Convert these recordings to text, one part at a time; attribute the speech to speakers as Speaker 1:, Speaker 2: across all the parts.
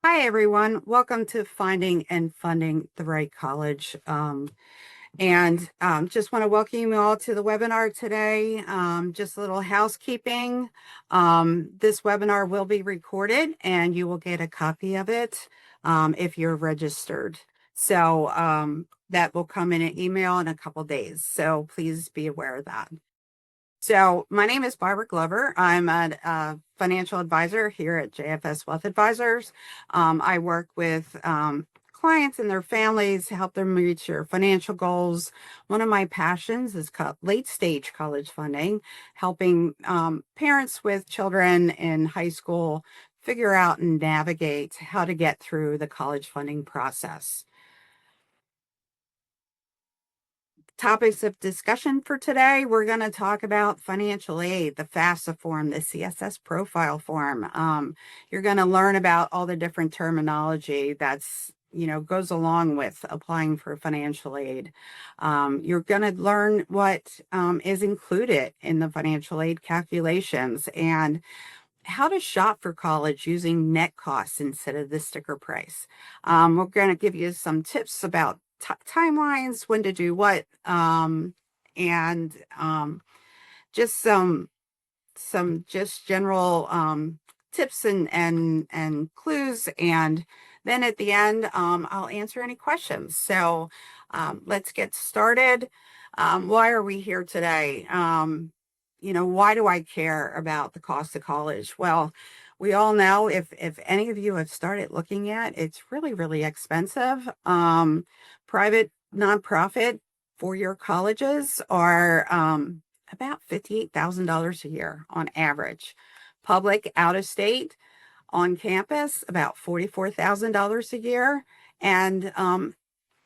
Speaker 1: Hi, everyone. Welcome to Finding and Funding the Right College. Just want to welcome you all to the webinar today. Just a little housekeeping. This webinar will be recorded and you will get a copy of it if you're registered. That will come in an email in a couple days. So please be aware of that. So my name is Barbara Glover. I'm a financial advisor here at JFS Wealth Advisors. I work with clients and their families to help them reach their financial goals. One of my passions is late stage college funding, helping parents with children in high school figure out and navigate how to get through the college funding process. Topics of discussion for today, we're going to talk about financial aid, the FAFSA form, the CSS profile form. You're going to learn about all the different terminology that's goes along with applying for financial aid. You're going to learn what is included in the financial aid calculations and how to shop for college using net costs instead of the sticker price. We're going to give you some tips about timelines, when to do what, and just some just general tips and clues. And then at the end, I'll answer any questions. So let's get started. Why are we here today? Why do I care about the cost of college? Well, we all know if any of you have started looking at, it's really, really expensive. Private nonprofit four-year colleges are about $58,000 a year on average. Public out of state on campus, about $44,000 a year. And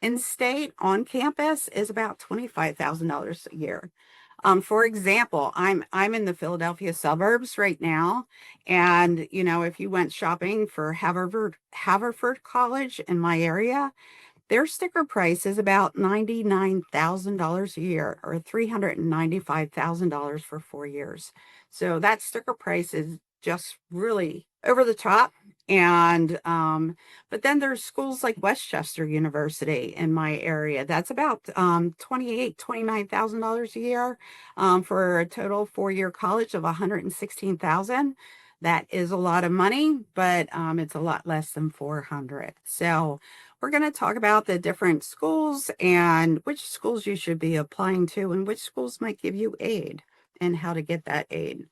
Speaker 1: in state on campus is about $25,000 a year. For example, I'm in the Philadelphia suburbs right now, and if you went shopping for Haverford College in my area, their sticker price is about $99,000 a year, or $395,000 for 4 years. So that sticker price is just really over the top. And but then there's schools like Westchester University in my area. That's about $29,000 a year for a total 4-year college of $116,000. That is a lot of money, but it's a lot less than 400. So we're going to talk about the different schools and which schools you should be applying to and which schools might give you aid and how to get that aid.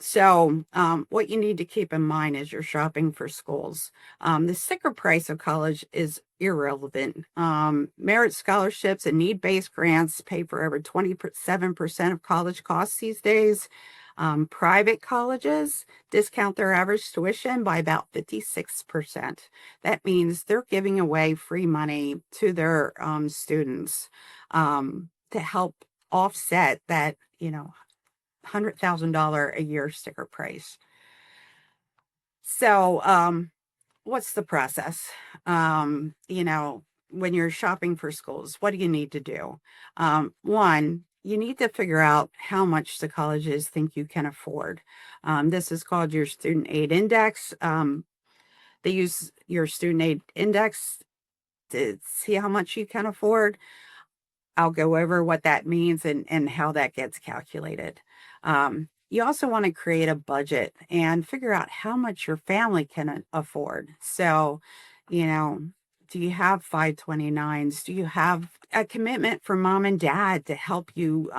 Speaker 1: So what you need to keep in mind as you're shopping for schools, the sticker price of college is irrelevant. Merit scholarships and need-based grants pay for over 27% of college costs these days. Private colleges discount their average tuition by about 56%. That means they're giving away free money to their students to help offset that, $100,000 a year sticker price. So, what's the process? When you're shopping for schools, what do you need to do? One, you need to figure out how much the colleges think you can afford. This is called your student aid index. They use your student aid index to see how much you can afford. I'll go over what that means and how that gets calculated. You also want to create a budget and figure out how much your family can afford. So, do you have 529s? Do you have a commitment from mom and dad to help you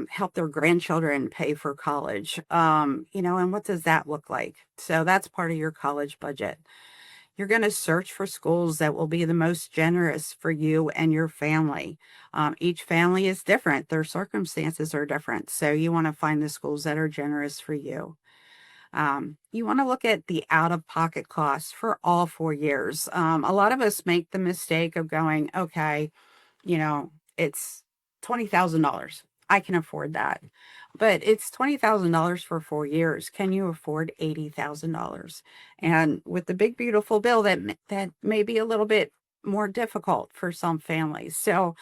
Speaker 1: help their grandchildren pay for college? And what does that look like? So that's part of your college budget. You're going to search for schools that will be the most generous for you and your family. Each family is different. Their circumstances are different. So you want to find the schools that are generous for you. You want to look at the out-of-pocket costs for all 4 years. A lot of us make the mistake of going, okay, it's $20,000. I can afford that. But it's $20,000 for 4 years. Can you afford $80,000? And with the big beautiful bill, that may be a little bit more difficult for some families. So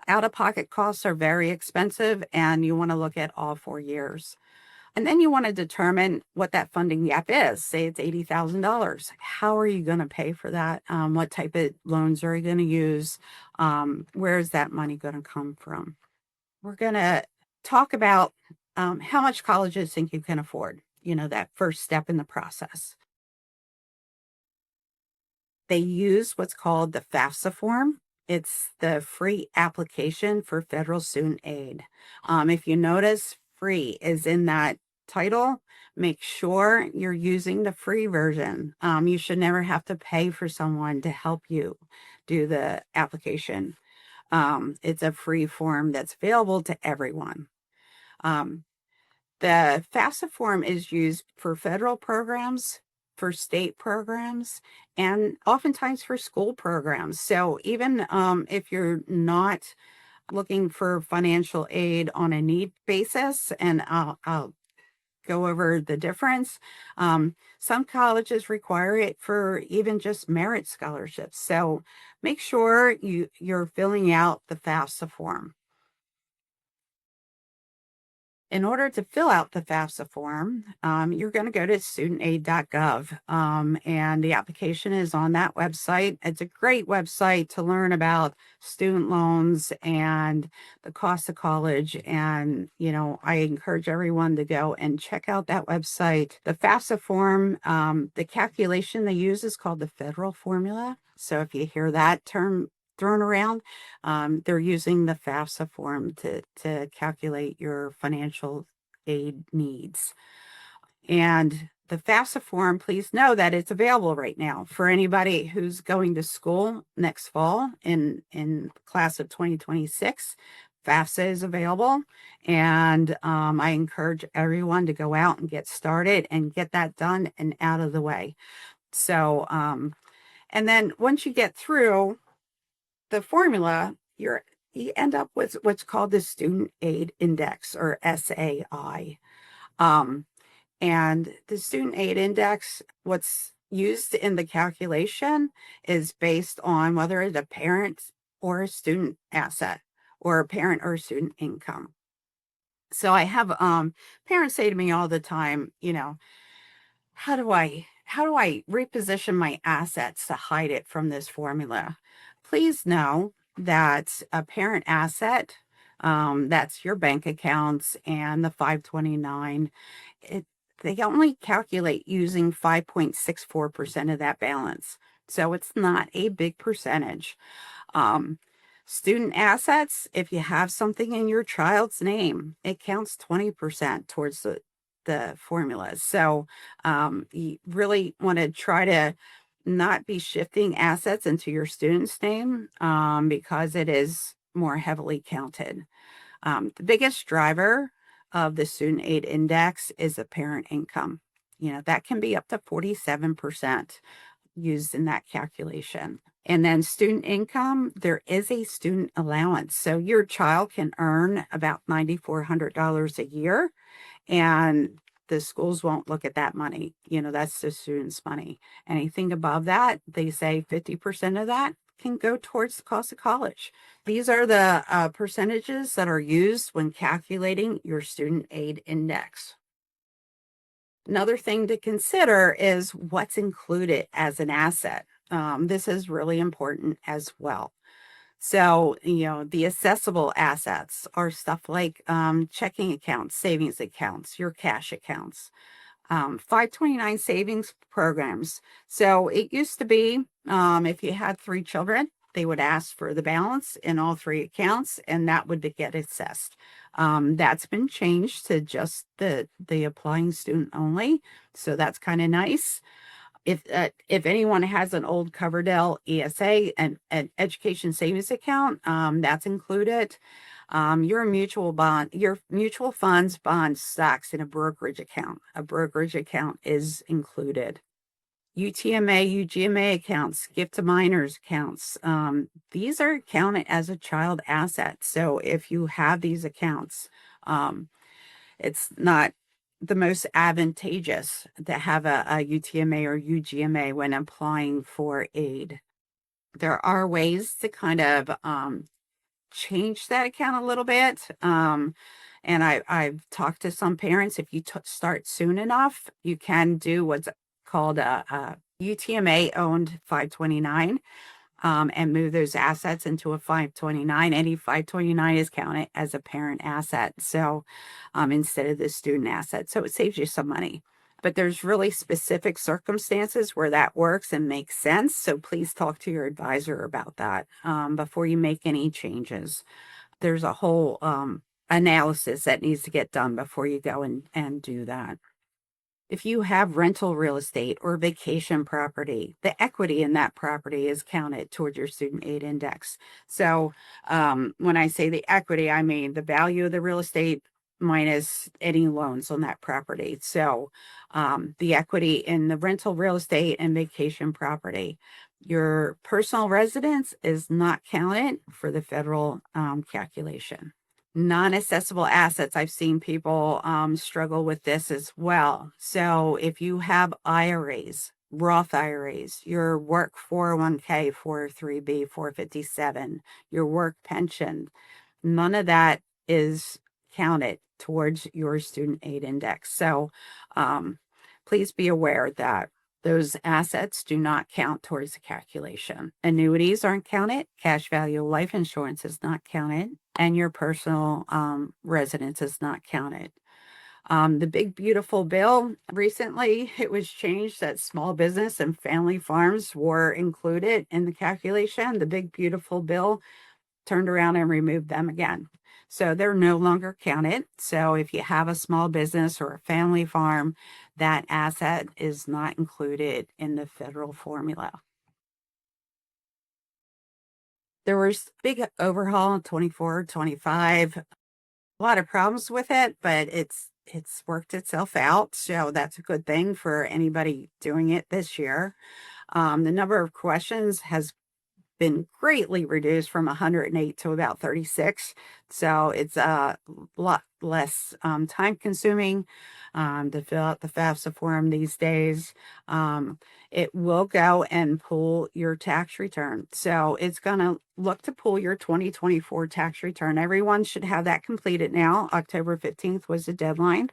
Speaker 1: out-of-pocket costs are very expensive, and you want to look at all 4 years. And then you want to determine what that funding gap is. Say it's $80,000. How are you going to pay for that? What type of loans are you going to use? Where is that money going to come from? We're going to talk about how much colleges think you can afford, that first step in the process. They use what's called the FAFSA form. It's the free application for federal student aid. If you notice, free is in that title. Make sure you're using the free version. You should never have to pay for someone to help you do the application. It's a free form that's available to everyone. The FAFSA form is used for federal programs, for state programs, and oftentimes for school programs. So even if you're not looking for financial aid on a need basis, and I'll go over the difference, some colleges require it for even just merit scholarships. So make sure you're filling out the FAFSA form. In order to fill out the FAFSA form, you're going to go to studentaid.gov, and the application is on that website. It's a great website to learn about student loans and the cost of college. And, I encourage everyone to go and check out that website. The FAFSA form, the calculation they use is called the federal formula. So if you hear that term thrown around, they're using the FAFSA form to calculate your financial aid needs. And the FAFSA form, please know that it's available right now for anybody who's going to school next fall in class of 2026. FAFSA is available, and I encourage everyone to go out and get started and get that done and out of the way. So, and then once you get through the formula, you end up with what's called the Student Aid Index, or SAI. And the Student Aid Index, what's used in the calculation is based on whether it's a parent or a student asset, or a parent or student income. So I have parents say to me all the time, how do I reposition my assets to hide it from this formula? Please know that a parent asset, that's your bank accounts and the 529, they only calculate using 5.64% of that balance. So it's not a big percentage. Student assets, if you have something in your child's name, it counts 20% towards the formulas. So you really want to try to not be shifting assets into your student's name, because it is more heavily counted. The biggest driver of the student aid index is the parent income. That can be up to 47% used in that calculation. And then student income, there is a student allowance. So your child can earn about $9,400 a year, and the schools won't look at that money. That's the student's money. Anything above that, they say 50% of that can go towards the cost of college. These are the percentages that are used when calculating your student aid index. Another thing to consider is what's included as an asset. This is really important as well. So, the accessible assets are stuff like checking accounts, savings accounts, your cash accounts, 529 savings programs. So it used to be, if you had 3 children, they would ask for the balance in all 3 accounts, and that would get assessed. That's been changed to just the applying student only. So that's kind of nice. If anyone has an old Coverdell ESA and an education savings account, that's included. Your mutual funds, bonds, stocks, and a brokerage account. A brokerage account is included. UTMA, UGMA accounts, gift to minors accounts. These are counted as a child asset. So if you have these accounts, it's not the most advantageous to have a UTMA or UGMA when applying for aid. There are ways to kind of change that account a little bit. And I've talked to some parents, if you start soon enough, you can do what's called a UTMA owned 529, and move those assets into a 529. Any 529 is counted as a parent asset. So instead of the student asset. So it saves you some money. But there's really specific circumstances where that works and makes sense. So please talk to your advisor about that before you make any changes. There's a whole analysis that needs to get done before you go and do that. If you have rental real estate or vacation property, the equity in that property is counted toward your student aid index. So when I say the equity, I mean the value of the real estate minus any loans on that property. So the equity in the rental real estate and vacation property. Your personal residence is not counted for the federal calculation. Non-assessable assets. I've seen people struggle with this as well. So if you have IRAs, Roth IRAs, your work 401k, 403b, 457, your work pension, none of that is counted towards your student aid index. So please be aware that those assets do not count towards the calculation. Annuities aren't counted. Cash value life insurance is not counted. And your personal residence is not counted. The big beautiful bill, recently it was changed that small business and family farms were included in the calculation. The big beautiful bill turned around and removed them again. So they're no longer counted. So if you have a small business or a family farm, that asset is not included in the federal formula. There was big overhaul in 24, 25, a lot of problems with it, but it's worked itself out. So that's a good thing for anybody doing it this year. The number of questions has been greatly reduced from 108 to about 36. So it's a lot less time consuming to fill out the FAFSA form these days. It will go and pull your tax return. So it's going to look to pull your 2024 tax return. Everyone should have that completed now. October 15th was the deadline.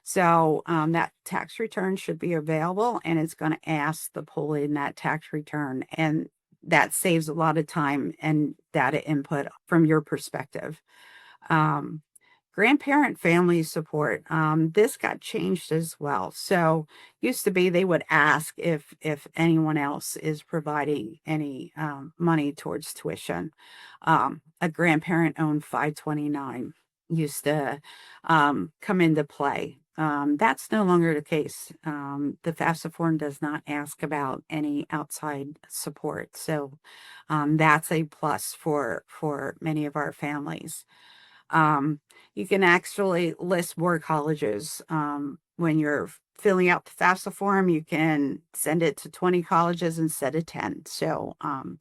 Speaker 1: So that tax return should be available, and it's going to ask to pull in that tax return. And that saves a lot of time and data input from your perspective. Grandparent family support. This got changed as well. So used to be they would ask if anyone else is providing any money towards tuition. A grandparent-owned 529 used to come into play. That's no longer the case. The FAFSA form does not ask about any outside support. So that's a plus for many of our families. You can actually list more colleges. When you're filling out the FAFSA form, you can send it to 20 colleges instead of 10. So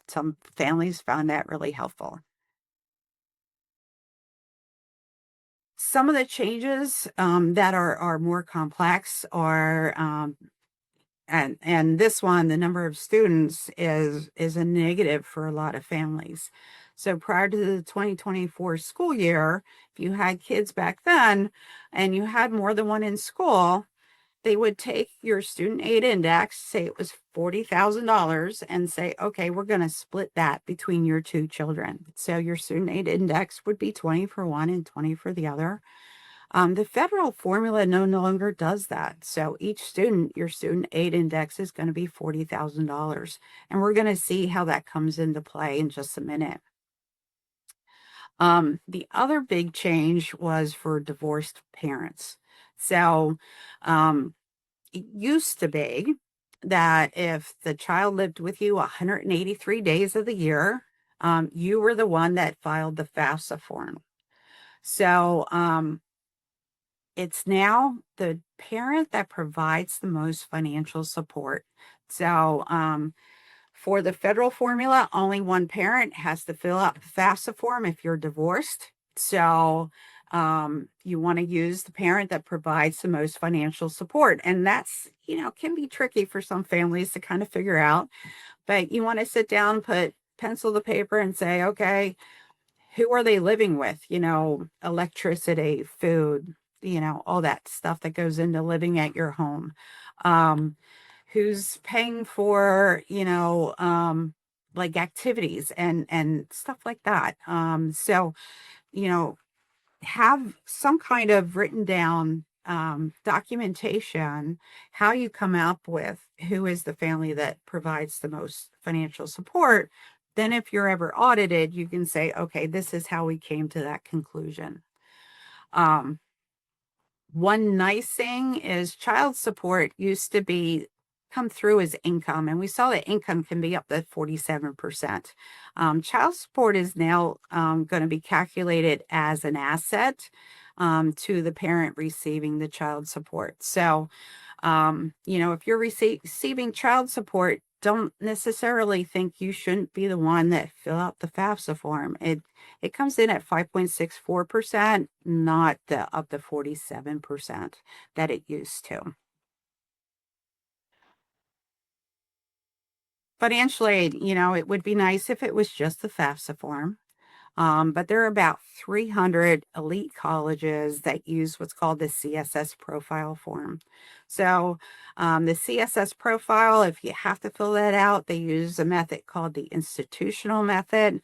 Speaker 1: some families found that really helpful. Some of the changes that are more complex are, and this one, the number of students is a negative for a lot of families. So prior to the 2024 school year, if you had kids back then and you had more than one in school, they would take your student aid index, say it was $40,000, and say, okay, we're going to split that between your two children. So your student aid index would be 20 for one and 20 for the other. The federal formula no longer does that. So each student, your student aid index is going to be $40,000. And we're going to see how that comes into play in just a minute. The other big change was for divorced parents. So it used to be that if the child lived with you 183 days of the year, you were the one that filed the FAFSA form. So it's now the parent that provides the most financial support. So for the federal formula, only one parent has to fill out the FAFSA form if you're divorced. So you want to use the parent that provides the most financial support. And that's, can be tricky for some families to kind of figure out. But you want to sit down, put pencil to paper and say, okay, who are they living with? Electricity, food, all that stuff that goes into living at your home. Um, who's paying for, like activities and stuff like that. So, you know, have some kind of written down documentation how you come up with who is the family that provides the most financial support. Then if you're ever audited, you can say, okay, this is how we came to that conclusion. One nice thing is child support used to be come through as income, and we saw that income can be up to 47%. Child support is now going to be calculated as an asset to the parent receiving the child support. So, if you're receiving child support, don't necessarily think you shouldn't be the one that fill out the FAFSA form. It comes in at 5.64%, not the up to 47% that it used to. Financial aid, it would be nice if it was just the FAFSA form. But there are about 300 elite colleges that use what's called the CSS profile form. So the CSS profile, if you have to fill that out, they use a method called the institutional method.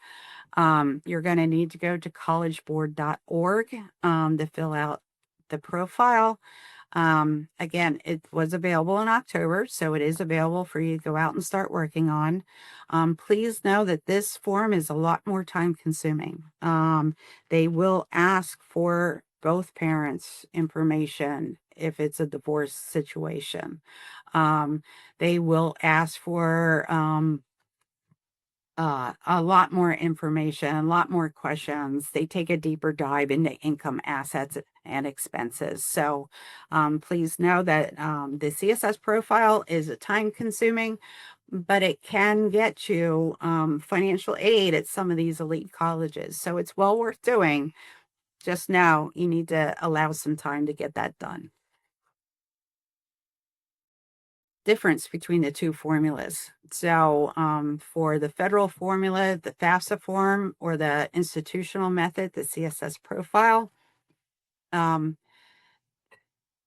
Speaker 1: You're going to need to go to collegeboard.org to fill out the profile. Again, it was available in October, so it is available for you to go out and start working on. Please know that this form is a lot more time consuming. They will ask for both parents' information if it's a divorce situation. They will ask for a lot more information, a lot more questions. They take a deeper dive into income, assets, and expenses. So please know that the CSS profile is a time consuming, but it can get you financial aid at some of these elite colleges. So it's well worth doing. Just know you need to allow some time to get that done. Difference between the two formulas. So for the federal formula, the FAFSA form, or the institutional method, the CSS profile, um,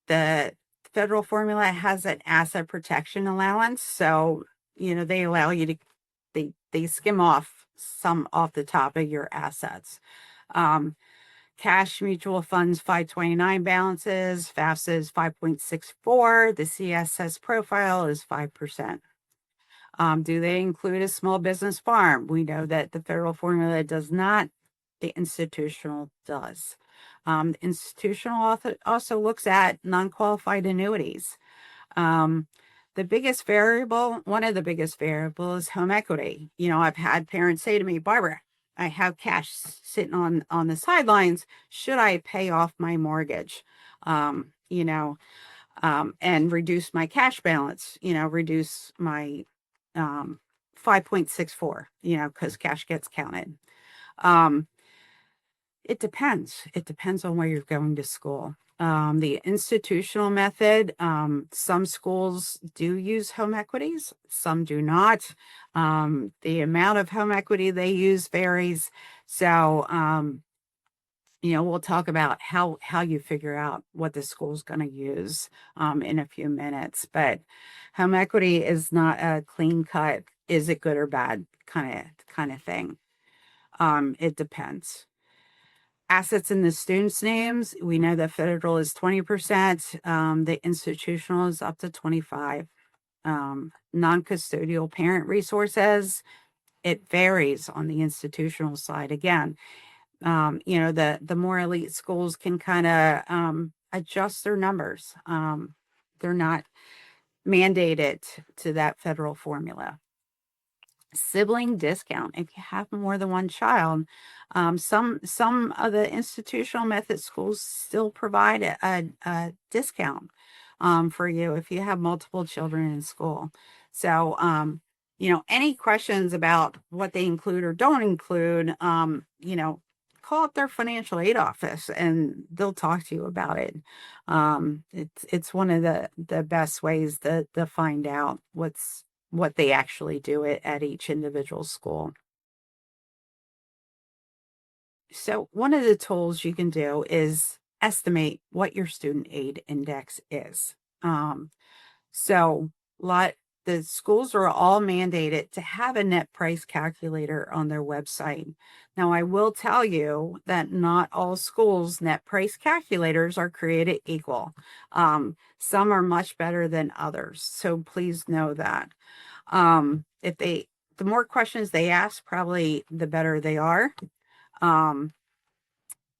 Speaker 1: the federal formula has an asset protection allowance. So, they allow you to, they skim off some off the top of your assets. Cash mutual funds 529 balances, FAFSA is 5.64, the CSS profile is 5%. Do they include a small business farm? We know that the federal formula does not, the institutional does. The institutional also looks at non-qualified annuities. The biggest variable, one of the biggest variables is home equity. I've had parents say to me, Barbara, I have cash sitting on the sidelines. Should I pay off my mortgage? And reduce my cash balance, reduce my 5.64, because cash gets counted. It depends. It depends on where you're going to school. The institutional method, some schools do use home equities, some do not. The amount of home equity they use varies. So, we'll talk about how you figure out what the school's going to use in a few minutes. But home equity is not a clean cut, is it good or bad kind of thing. It depends. Assets in the students' names, we know that federal is 20%. The institutional is up to 25. Non-custodial parent resources, it varies on the institutional side. Again, the more elite schools can kind of adjust their numbers. They're not mandated to that federal formula. Sibling discount, if you have more than one child, some of the institutional method schools still provide a discount for you if you have multiple children in school. So any questions about what they include or don't include, call up their financial aid office and they'll talk to you about it. It's one of the best ways to find out what they actually do at each individual school. So one of the tools you can do is estimate what your student aid index is. Um, so lot the schools are all mandated to have a net price calculator on their website. Now, I will tell you that not all schools' net price calculators are created equal. Some are much better than others, so please know that. The more questions they ask, probably the better they are. Um,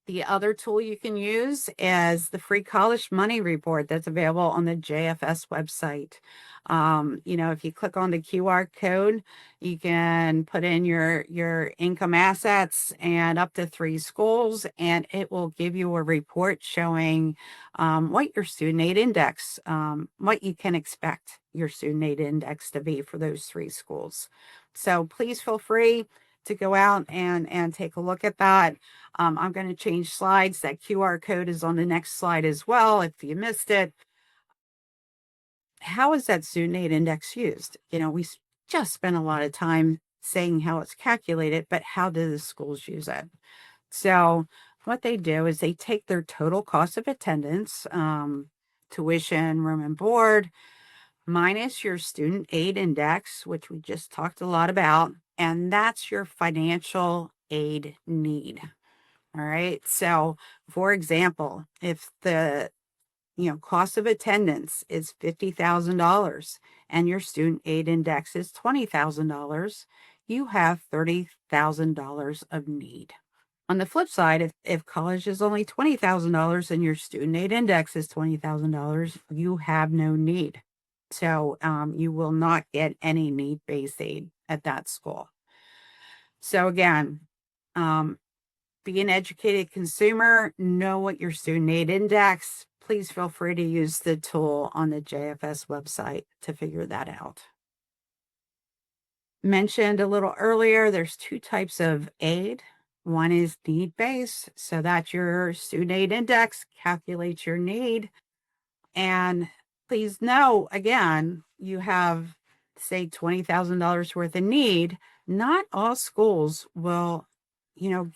Speaker 1: the other tool you can use is the free college money report that's available on the JFS website. If you click on the QR code, you can put in your income assets and up to 3 schools, and it will give you a report showing what your student aid index, what you can expect your student aid index to be for those 3 schools. So please feel free to go out and take a look at that. I'm going to change slides. That QR code is on the next slide as well if you missed it. How is that student aid index used? We just spent a lot of time saying how it's calculated, but how do the schools use it? So what they do is they take their total cost of attendance, tuition, room and board, minus your student aid index, which we just talked a lot about, and that's your financial aid need. All right. So, for example, if the cost of attendance is $50,000 and your student aid index is $20,000, you have $30,000 of need. On the flip side, if college is only $20,000 and your student aid index is $20,000, you have no need. So you will not get any need-based aid at that school. So again, be an educated consumer, know what your student aid index. Please feel free to use the tool on the JFS website to figure that out. Mentioned a little earlier, there's 2 types of aid. One is need-based, so that's your student aid index, calculates your need. And please know, again, you have, say, $20,000 worth of need. Not all schools will,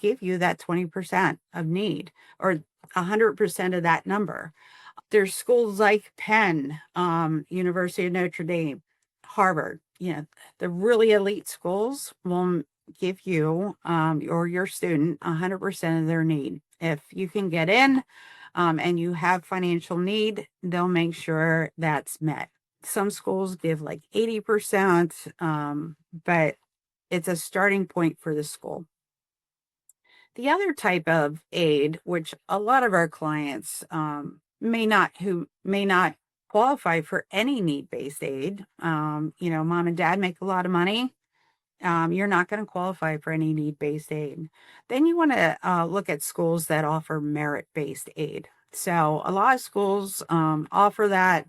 Speaker 1: give you that 20% of need or 100% of that number. There's schools like Penn, University of Notre Dame, Harvard. The really elite schools will give you or your student 100% of their need. If you can get in and you have financial need, they'll make sure that's met. Some schools give like 80%, but it's a starting point for the school. The other type of aid, which a lot of our clients may not qualify for any need-based aid. Mom and dad make a lot of money. You're not going to qualify for any need-based aid. Then you want to look at schools that offer merit-based aid. So a lot of schools offer that.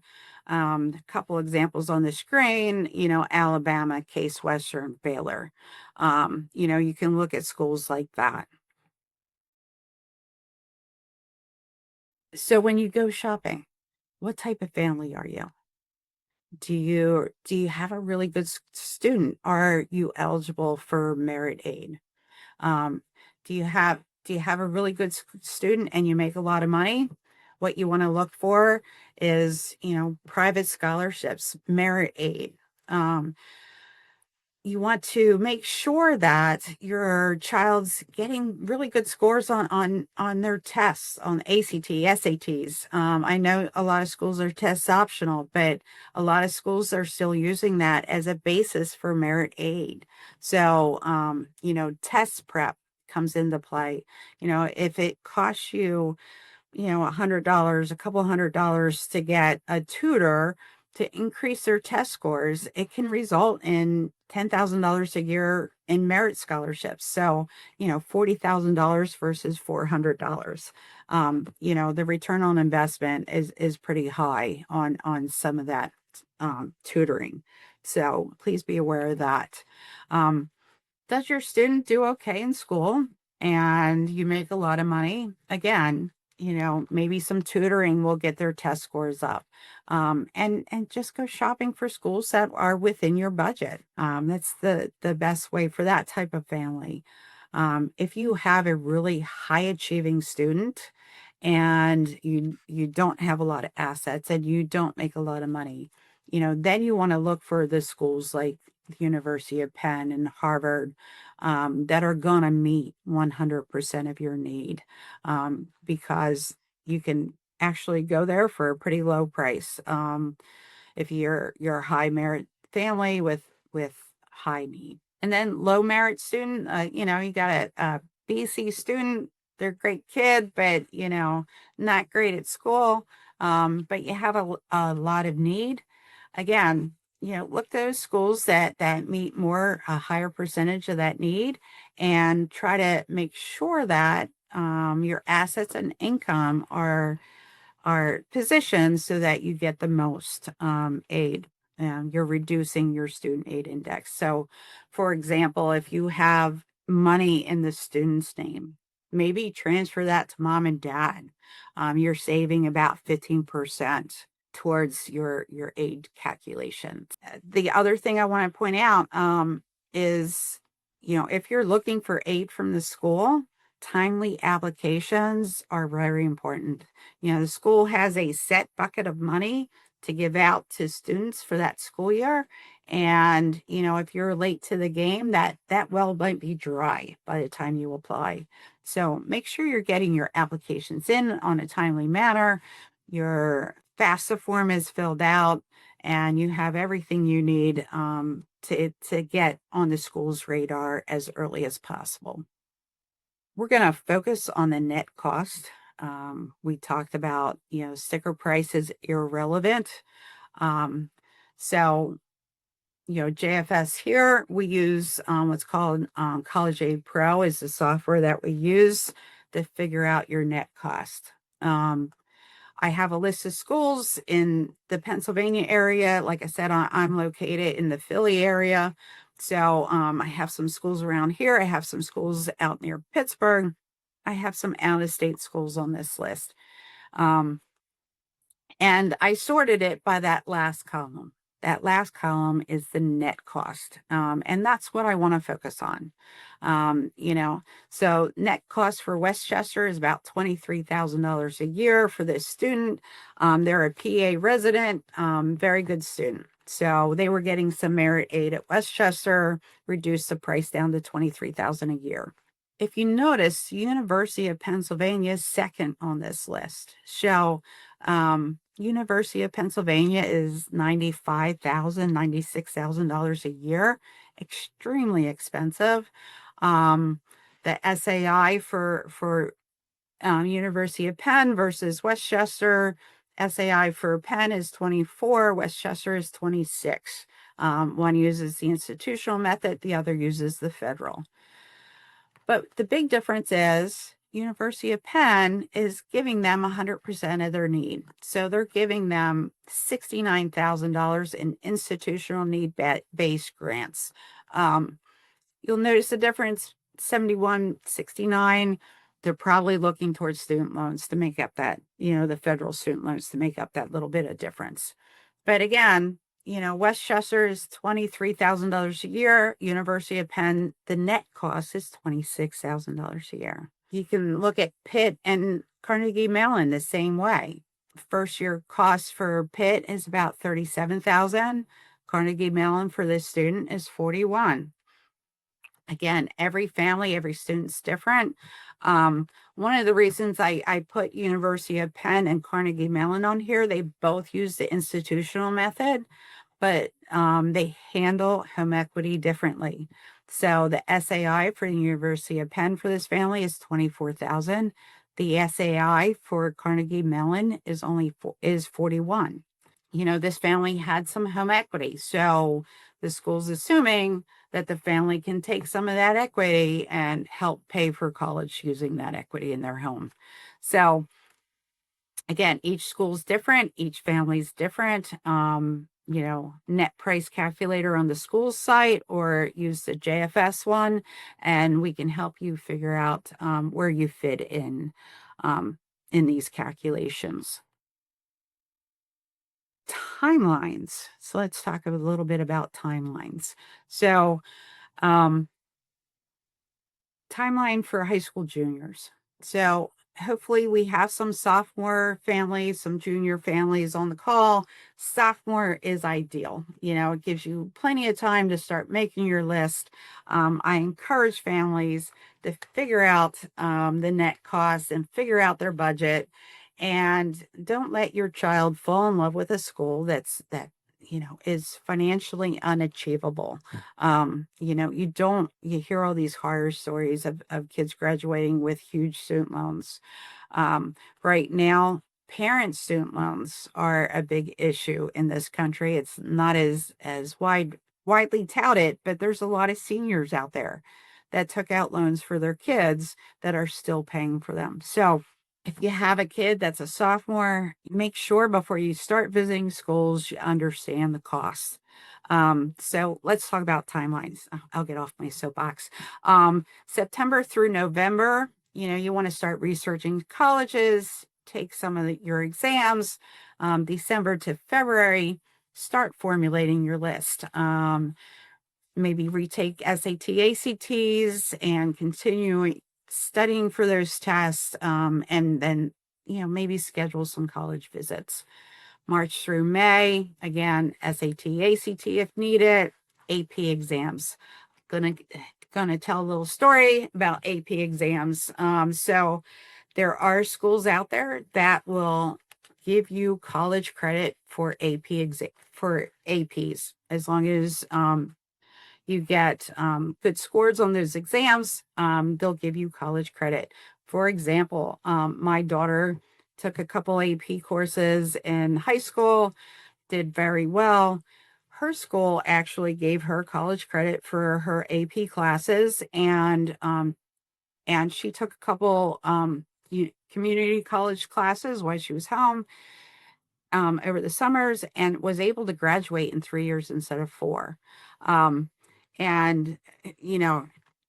Speaker 1: A couple examples on the screen, Alabama, Case Western, Baylor. You can look at schools like that. So when you go shopping, what type of family are you? Do you have a really good student? Are you eligible for merit aid? Um, do you have a really good student and you make a lot of money? What you want to look for is, private scholarships, merit aid. You want to make sure that your child's getting really good scores on their tests, on ACT, SATs. I know a lot of schools are test optional, but a lot of schools are still using that as a basis for merit aid. So, test prep comes into play. If it costs you, $100, a couple $100 to get a tutor to increase their test scores, it can result in $10,000 a year in merit scholarships. So, $40,000 versus $400. The return on investment is pretty high on some of that tutoring. So please be aware of that. Does your student do okay in school and you make a lot of money? Again, maybe some tutoring will get their test scores up. And just go shopping for schools that are within your budget. That's the best way for that type of family. If you have a really high achieving student and you don't have a lot of assets and you don't make a lot of money, then you want to look for the schools like the University of Penn and Harvard, that are going to meet 100% of your need, because you can actually go there for a pretty low price. If you're a high merit family with high need. And then low merit student, you got a BC student, they're a great kid, but not great at school, but you have a lot of need. Again, look at those schools that meet a higher percentage of that need, and try to make sure that your assets and income are positioned so that you get the most aid. You're reducing your student aid index. So, for example, if you have money in the student's name, maybe transfer that to mom and dad. You're saving about 15% towards your aid calculation. The other thing I want to point out is, if you're looking for aid from the school, timely applications are very important. The school has a set bucket of money to give out to students for that school year. And, if you're late to the game, that well might be dry by the time you apply. So make sure you're getting your applications in on a timely manner. Your FAFSA form is filled out, and you have everything you need to get on the school's radar as early as possible. We're going to focus on the net cost. We talked about, sticker price is irrelevant. So, JFS here, we use what's called College Aid Pro is the software that we use to figure out your net cost. I have a list of schools in the Pennsylvania area. Like I said, I'm located in the Philly area. So I have some schools around here. I have some schools out near Pittsburgh. I have some out-of-state schools on this list. And I sorted it by that last column. That last column is the net cost. And that's what I want to focus on. So net cost for Westchester is about $23,000 a year for this student. They're a PA resident, very good student. So they were getting some merit aid at Westchester, reduced the price down to $23,000 a year. If you notice, University of Pennsylvania is second on this list. So University of Pennsylvania is $95,000, $96,000 a year, extremely expensive. The SAI for University of Penn versus Westchester, SAI for Penn is 24, Westchester is 26. One uses the institutional method, the other uses the federal. But the big difference is University of Penn is giving them 100% of their need. So they're giving them $69,000 in institutional need-based grants. You'll notice the difference, 71, 69, they're probably looking towards student loans to make up that, the federal student loans to make up that little bit of difference. But again, Westchester is $23,000 a year. University of Penn, the net cost is $26,000 a year. You can look at Pitt and Carnegie Mellon the same way. First year cost for Pitt is about $37,000. Carnegie Mellon for this student is $41,000. Again, every family, every student's different. One of the reasons I put University of Penn and Carnegie Mellon on here, they both use the institutional method, but they handle home equity differently. So the SAI for the University of Penn for this family is $24,000. The SAI for Carnegie Mellon is is $41,000. This family had some home equity, so the school's assuming that the family can take some of that equity and help pay for college using that equity in their home. So again, each school's different, each family's different. Net price calculator on the school's site, or use the JFS one, and we can help you figure out where you fit in these calculations. Timelines. So let's talk a little bit about timelines. So timeline for high school juniors. So hopefully we have some sophomore families, some junior families on the call. Sophomore is ideal. It gives you plenty of time to start making your list. I encourage families to figure out the net costs and figure out their budget. And don't let your child fall in love with a school that is financially unachievable. You hear all these horror stories of kids graduating with huge student loans. Right now, parent student loans are a big issue in this country. It's not as widely touted, but there's a lot of seniors out there that took out loans for their kids that are still paying for them. So if you have a kid that's a sophomore, make sure before you start visiting schools, you understand the costs. So let's talk about timelines. I'll get off my soapbox. September through November, you want to start researching colleges, take some of your exams. December to February, start formulating your list. Maybe retake SAT, ACTs, and continue studying for those tests, and then maybe schedule some college visits. March through May, again, SAT, ACT if needed, AP exams. Gonna tell a little story about AP exams. So there are schools out there that will give you college credit for APs, as long as you get good scores on those exams, they'll give you college credit. For example, my daughter took a couple AP courses in high school, did very well. Her school actually gave her college credit for her AP classes, and she took a couple community college classes while she was home over the summers, and was able to graduate in 3 years instead of 4. And,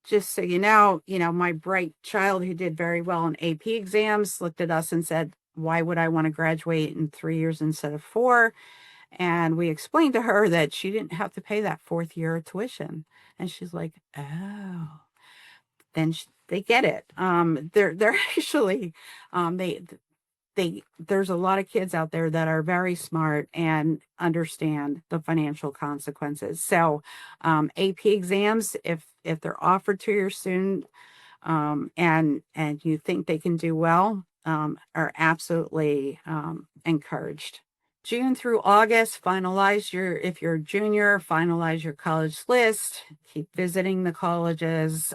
Speaker 1: just so my bright child who did very well in AP exams looked at us and said, why would I want to graduate in 3 years instead of 4? And we explained to her that she didn't have to pay that 4th year of tuition. And she's like, oh, then they get it. They're actually, there's a lot of kids out there that are very smart and understand the financial consequences. So AP exams, if they're offered to your student, and you think they can do well, are absolutely encouraged. June through August, if you're a junior, finalize your college list, keep visiting the colleges.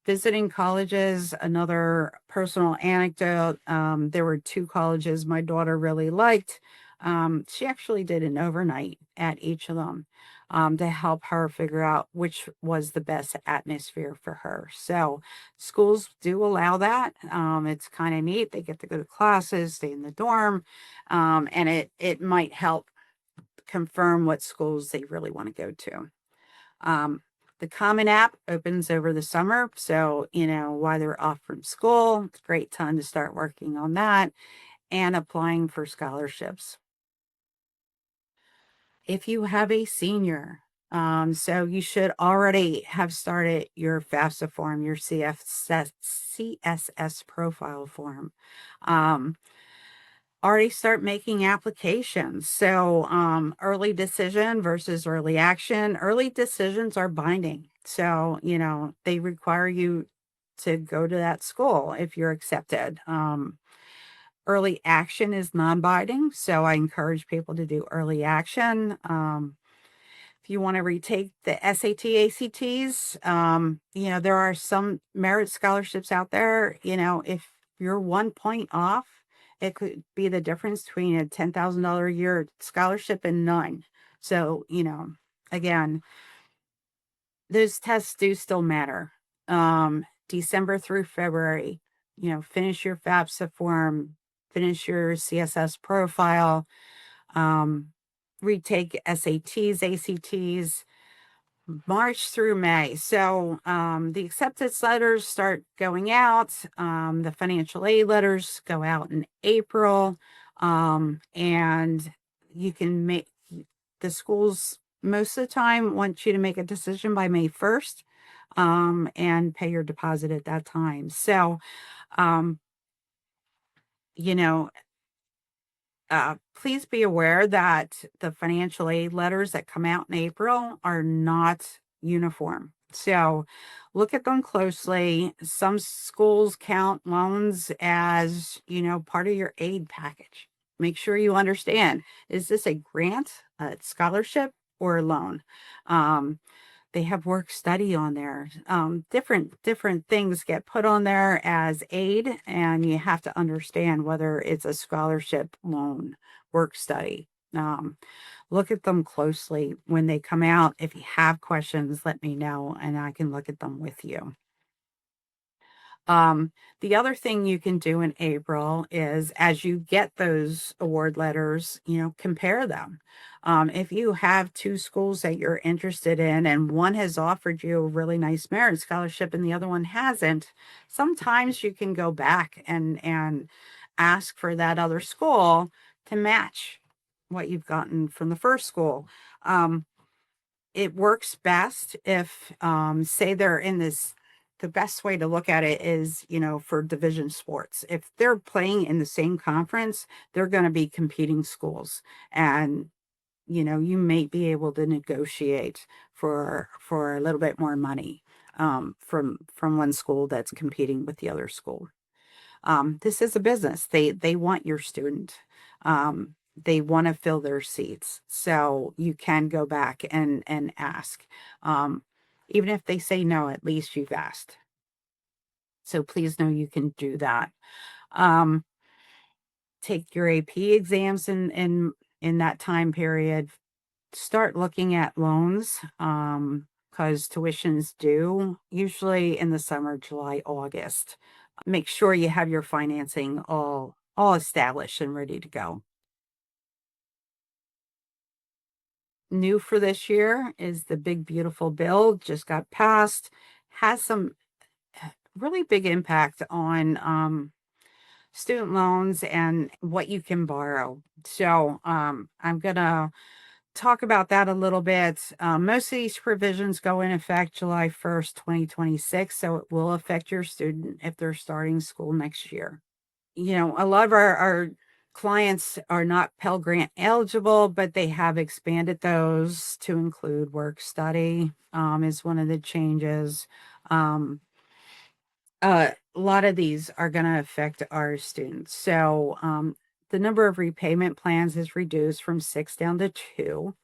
Speaker 1: Visiting colleges, another personal anecdote. There were 2 colleges my daughter really liked. She actually did an overnight at each of them to help her figure out which was the best atmosphere for her. So schools do allow that. It's kind of neat. They get to go to classes, stay in the dorm, and it might help confirm what schools they really want to go to. The Common App opens over the summer. So, while they're off from school, it's a great time to start working on that and applying for scholarships. If you have a senior, so you should already have started your FAFSA form, your CSS profile form. Already start making applications. So early decision versus early action. Early decisions are binding. So, they require you to go to that school if you're accepted. Early action is non-binding. So I encourage people to do early action. If you want to retake the SAT, ACTs, there are some merit scholarships out there. If you're 1 point off, it could be the difference between a $10,000 a year scholarship and none. So, again, those tests do still matter. December through February, finish your FAFSA form, finish your CSS profile, retake SATs, ACTs, March through May. So the acceptance letters start going out. The financial aid letters go out in April. And you can the schools most of the time want you to make a decision by May 1st. and pay your deposit at that time. So, um, you know, please be aware that the financial aid letters that come out in April are not uniform. So look at them closely. Some schools count loans as, part of your aid package. Make sure you understand, is this a grant, a scholarship, or a loan? They have work study on there. Different things get put on there as aid, and you have to understand whether it's a scholarship, loan, work study. Look at them closely when they come out. If you have questions, let me know and I can look at them with you. The other thing you can do in April is, as you get those award letters, compare them. If you have two schools that you're interested in and one has offered you a really nice merit scholarship and the other one hasn't, sometimes you can go back and ask for that other school to match what you've gotten from the first school. It works best if, say they're in this, the best way to look at it is, for division sports. If they're playing in the same conference, they're going to be competing schools. And, you may be able to negotiate for a little bit more money, from one school that's competing with the other school. This is a business. They want your student. They want to fill their seats. So you can go back and ask. Even if they say no, at least you've asked. So please know you can do that. Take your AP exams in that time period. Start looking at loans, because tuition's due usually in the summer, July, August. Make sure you have your financing all established and ready to go. New for this year is the big beautiful bill, just got passed, has some really big impact on student loans and what you can borrow. So I'm gonna talk about that a little bit. Most of these provisions go in effect July 1st, 2026, so it will affect your student if they're starting school next year. A lot of our clients are not Pell Grant eligible, but they have expanded those to include work study, is one of the changes. A lot of these are going to affect our students. So the number of repayment plans is reduced from 6 down to 2.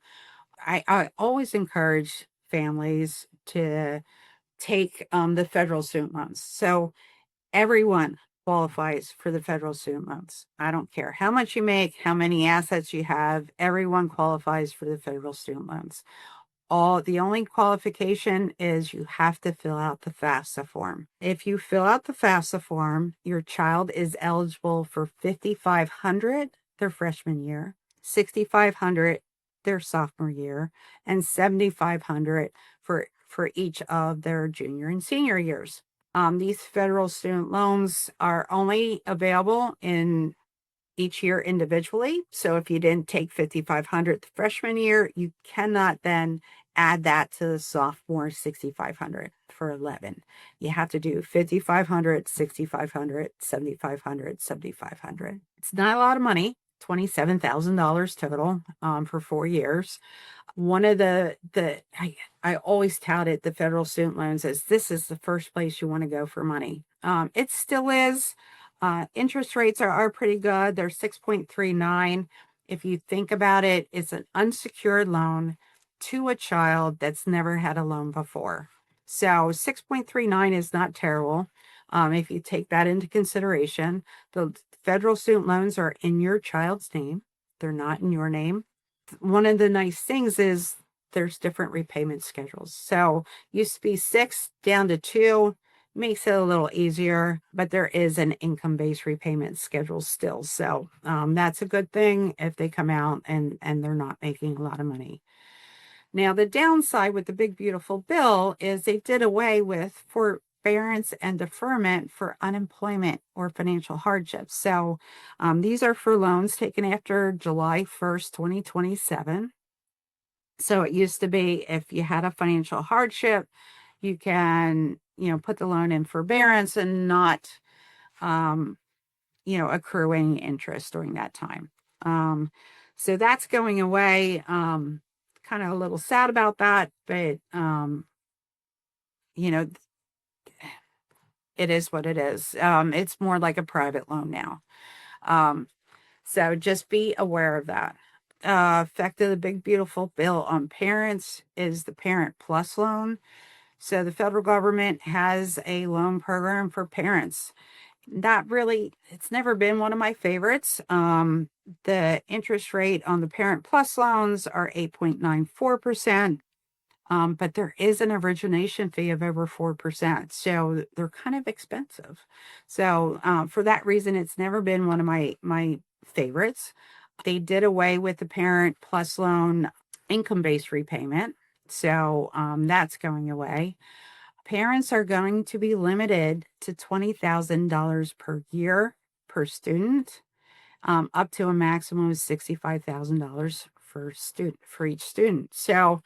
Speaker 1: I always encourage families to take the federal student loans. So everyone qualifies for the federal student loans. I don't care how much you make, how many assets you have, everyone qualifies for the federal student loans. The only qualification is you have to fill out the FAFSA form. If you fill out the FAFSA form, your child is eligible for $5,500 their freshman year, $6,500 their sophomore year, and $7,500 for each of their junior and senior years. These federal student loans are only available in each year individually. So if you didn't take $5,500 the freshman year, you cannot then add that to the sophomore $6,500 for 11. You have to do $5,500, $6,500, $7,500, $7,500. It's not a lot of money, $27,000 total, for 4 years. One of I always touted the federal student loans as this is the first place you want to go for money. It still is. Interest rates are pretty good. They're 6.39. If you think about it, it's an unsecured loan to a child that's never had a loan before. So 6.39 is not terrible. If you take that into consideration, the federal student loans are in your child's name. They're not in your name. One of the nice things is there's different repayment schedules. So used to be 6 down to 2, makes it a little easier, but there is an income-based repayment schedule still. So that's a good thing if they come out and they're not making a lot of money. Now, the downside with the big beautiful bill is they did away with forbearance and deferment for unemployment or financial hardship. So these are for loans taken after July 1st, 2027. So it used to be if you had a financial hardship, you can, put the loan in forbearance and not, accruing interest during that time. So that's going away. Kind of a little sad about that, but, you know, it is what it is. It's more like a private loan now. Um, so just be aware of that. Effect of the big beautiful bill on parents is the Parent Plus loan. So the federal government has a loan program for parents. It's never been one of my favorites. The interest rate on the Parent Plus loans are 8.94%. But there is an origination fee of over 4%. So they're kind of expensive. So for that reason, it's never been one of my favorites. They did away with the Parent Plus loan income-based repayment. So that's going away. Parents are going to be limited to $20,000 per year per student, up to a maximum of $65,000 for each student. So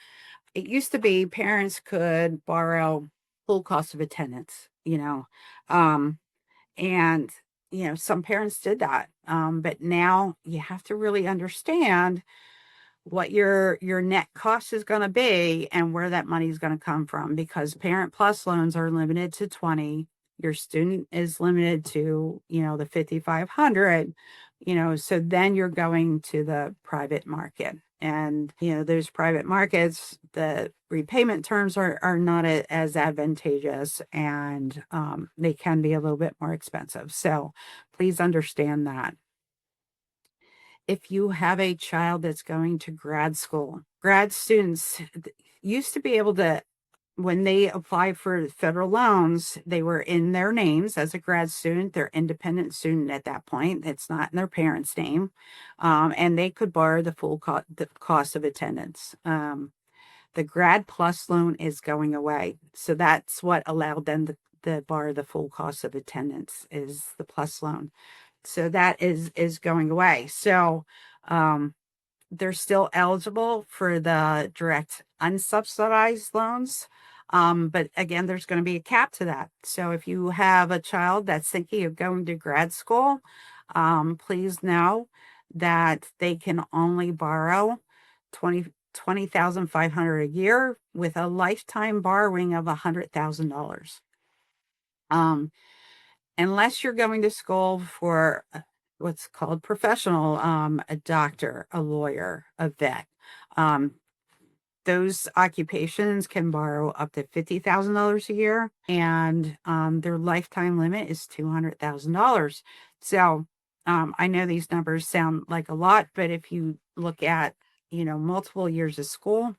Speaker 1: it used to be parents could borrow full cost of attendance, and some parents did that. But now you have to really understand what your net cost is going to be and where that money is going to come from, because Parent Plus loans are limited to 20. Your student is limited to, the 5,500, so then you're going to the private market. And, those private markets, the repayment terms are not as advantageous, and they can be a little bit more expensive. So please understand that. If you have a child that's going to grad school, grad students used to be able to, when they apply for federal loans, they were in their names as a grad student. They're independent student at that point. It's not in their parents' name. And they could borrow the full the cost of attendance. The Grad Plus loan is going away. So that's what allowed them to borrow the full cost of attendance, is the Plus loan. So that is going away. So they're still eligible for the direct unsubsidized loans. But again, there's going to be a cap to that. So if you have a child that's thinking of going to grad school, please know that they can only borrow $20,500 a year with a lifetime borrowing of $100,000. Unless you're going to school for what's called professional, a doctor, a lawyer, a vet. Those occupations can borrow up to $50,000 a year, and their lifetime limit is $200,000. So I know these numbers sound like a lot, but if you look at, multiple years of school,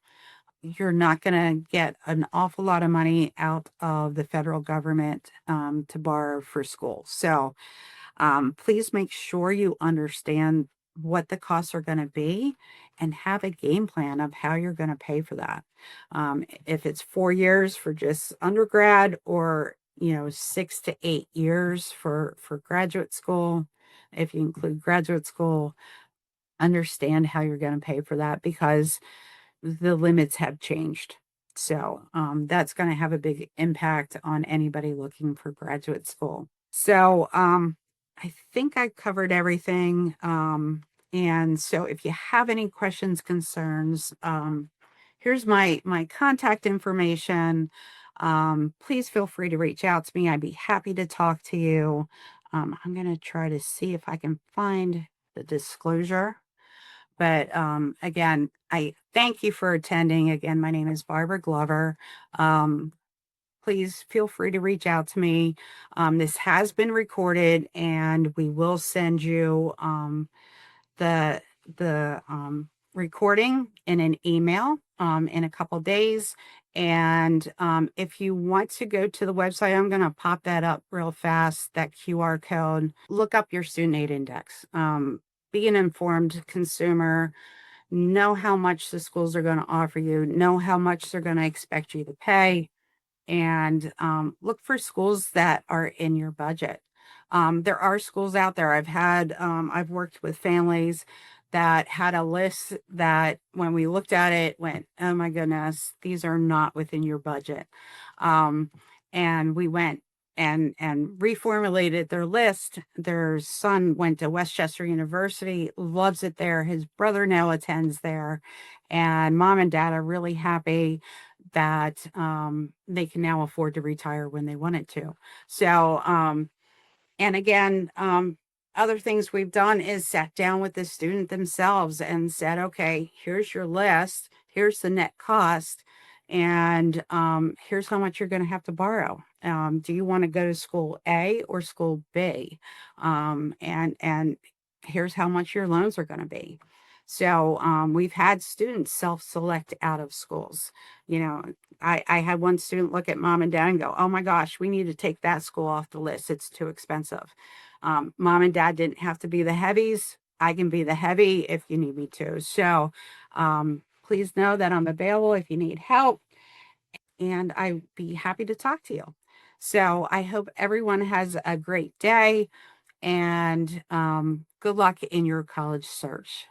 Speaker 1: you're not going to get an awful lot of money out of the federal government to borrow for school. So please make sure you understand what the costs are going to be and have a game plan of how you're going to pay for that. If it's 4 years for just undergrad, or 6 to 8 years for graduate school, if you include graduate school, understand how you're going to pay for that, because the limits have changed. So that's going to have a big impact on anybody looking for graduate school. So I think I covered everything. And so if you have any questions, concerns, here's my contact information. Please feel free to reach out to me. I'd be happy to talk to you. I'm going to try to see if I can find the disclosure. But again, I thank you for attending. Again, my name is Barbara Glover. Please feel free to reach out to me. This has been recorded, and we will send you the recording in an email in a couple days. And if you want to go to the website, I'm going to pop that up real fast, that QR code. Look up your student aid index. Be an informed consumer. Know how much the schools are going to offer you. Know how much they're going to expect you to pay. And look for schools that are in your budget. There are schools out there. I've worked with families that had a list that when we looked at it went, oh my goodness, these are not within your budget. And we went and reformulated their list. Their son went to Westchester University, loves it there. His brother now attends there, and mom and dad are really happy that they can now afford to retire when they wanted to. So, and again, other things we've done is sat down with the student themselves and said, okay, here's your list, here's the net cost, and here's how much you're going to have to borrow. Do you want to go to school A or school B? And here's how much your loans are going to be. So we've had students self-select out of schools. You know, I had one student look at mom and dad and go, oh my gosh, we need to take that school off the list. It's too expensive. Mom and dad didn't have to be the heavies. I can be the heavy if you need me to. So please know that I'm available if you need help, and I'd be happy to talk to you. So I hope everyone has a great day, and good luck in your college search.